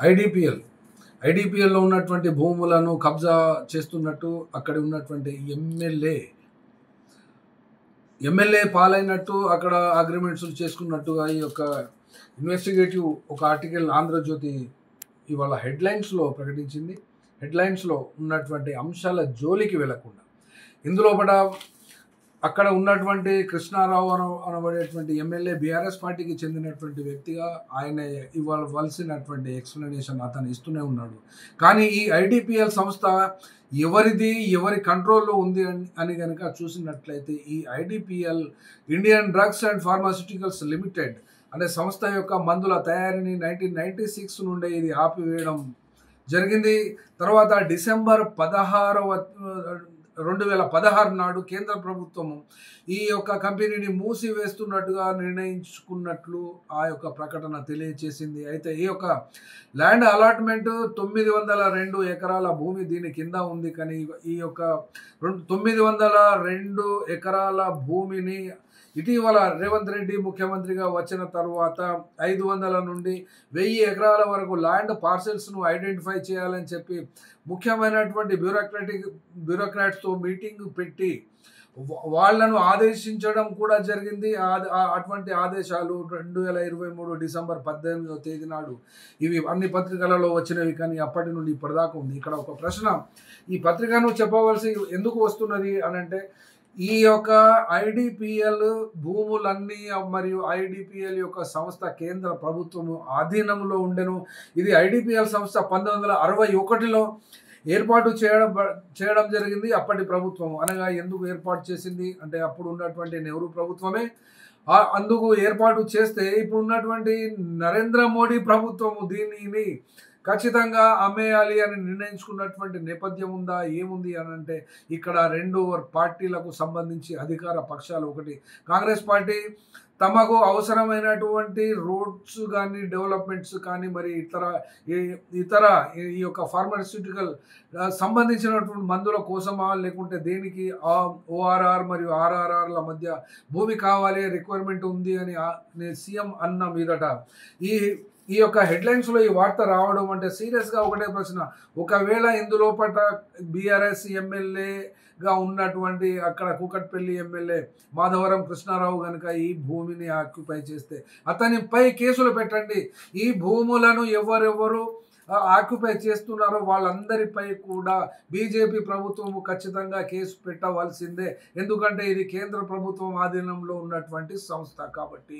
IDPL ఐడిపిఎల్లో ఉన్నటువంటి భూములను కబ్జా చేస్తున్నట్టు అక్కడ ఉన్నటువంటి ఎమ్మెల్యే పాలైనట్టు అక్కడ అగ్రిమెంట్స్ చేసుకున్నట్టుగా ఈ యొక్క ఇన్వెస్టిగేటివ్ ఒక ఆర్టికల్ ఆంధ్రజ్యోతి ఇవాళ హెడ్లైన్స్లో ప్రకటించింది. హెడ్లైన్స్లో ఉన్నటువంటి అంశాల జోలికి వెళ్లకుండా ఇందులోపట అక్కడ ఉన్నటువంటి కృష్ణారావు అనబడేటువంటి ఎమ్మెల్యే బీఆర్ఎస్ పార్టీకి చెందినటువంటి వ్యక్తిగా ఆయన ఇవ్వవలసినటువంటి ఎక్స్ప్లెనేషన్ అతను ఇస్తూనే ఉన్నాడు. కానీ ఈ ఐడిపిఎల్ సంస్థ ఎవరి కంట్రోల్లో ఉంది అని కనుక చూసినట్లయితే ఈ IDPL Indian drugs and pharmaceuticals limited అనే సంస్థ యొక్క మందుల తయారీని 1996 నుండే ఇది ఆపివేయడం జరిగింది. తర్వాత డిసెంబర్ 2016 నాడు కేంద్ర ప్రభుత్వము ఈ యొక్క కంపెనీని మూసివేస్తున్నట్టుగా నిర్ణయించుకున్నట్లు ఆ యొక్క ప్రకటన తెలియజేసింది. అయితే ఈ యొక్క ల్యాండ్ అలాట్మెంట్ 902 ఎకరాల భూమి దీని కింద ఉంది. కానీ ఈ యొక్క 902 ఎకరాల భూమిని ఇటీవల రేవంత్ రెడ్డి ముఖ్యమంత్రిగా వచ్చిన తర్వాత 500 నుండి 1000 ఎకరాల వరకు ల్యాండ్ పార్సెల్స్ను ఐడెంటిఫై చేయాలని చెప్పి ముఖ్యమైనటువంటి బ్యూరోక్రాట్స్తో మీటింగ్ పెట్టి వాళ్లను ఆదేశించడం కూడా జరిగింది. అటువంటి ఆదేశాలు 2023 డిసెంబర్ 18వ తేదీ నాడు ఇవి అన్ని పత్రికలలో వచ్చినవి. కానీ అప్పటి నుండి ఇప్పటిదాకా ఉంది. ఇక్కడ ఒక ప్రశ్న, ఈ పత్రికను చెప్పవలసి ఎందుకు వస్తున్నది అని అంటే, ఈ యొక్క ఐడిపిఎల్ భూములన్నీ మరియు ఐడిపిఎల్ యొక్క సంస్థ కేంద్ర ప్రభుత్వము ఆధీనంలో ఉండెను. ఇది ఐడిపిఎల్ సంస్థ 1961లో ఏర్పాటు చేయడం జరిగింది. అప్పటి ప్రభుత్వం అనగా ఎందుకు ఏర్పాటు చేసింది అంటే అప్పుడు ఉన్నటువంటి నెహ్రూ ప్రభుత్వమే అందుకు ఏర్పాటు చేస్తే ఇప్పుడు ఉన్నటువంటి నరేంద్ర మోడీ ప్రభుత్వము దీనిని ఖచ్చితంగా అమ్మేయాలి అని నిర్ణయించుకున్నటువంటి నేపథ్యం ఉందా, ఏముంది అని అంటే ఇక్కడ 2 పార్టీలకు సంబంధించి అధికార పక్షాలు, ఒకటి కాంగ్రెస్ పార్టీ తమకు అవసరమైనటువంటి రోడ్స్ కానీ డెవలప్మెంట్స్ కానీ మరి ఇతర ఈ యొక్క ఫార్మాస్యూటికల్ సంబంధించినటువంటి మందుల కోసమా లేకుంటే దేనికి ఓఆర్ఆర్ మరియు ఆర్ఆర్ఆర్ల మధ్య భూమి కావాలి రిక్వైర్మెంట్ ఉంది అని సీఎం అన్న మీదట ఈ యొక్క హెడ్లైన్స్లో ఈ వార్త రావడం అంటే సీరియస్గా ఒకటే ప్రశ్న, ఒకవేళ ఇందులోపట బీఆర్ఎస్ ఎమ్మెల్యేగా ఉన్నటువంటి అక్కడ కూకట్పల్లి ఎమ్మెల్యే మాధవరం కృష్ణారావు కనుక ఈ భూమిని ఆక్యుపై చేస్తే అతనిపై కేసులు పెట్టండి. ఈ భూములను ఎవరెవరు ఆక్యుపై చేస్తున్నారో వాళ్ళందరిపై కూడా బీజేపీ ప్రభుత్వము ఖచ్చితంగా కేసు పెట్టవలసిందే. ఎందుకంటే ఇది కేంద్ర ప్రభుత్వం ఆధీనంలో ఉన్నటువంటి సంస్థ కాబట్టి.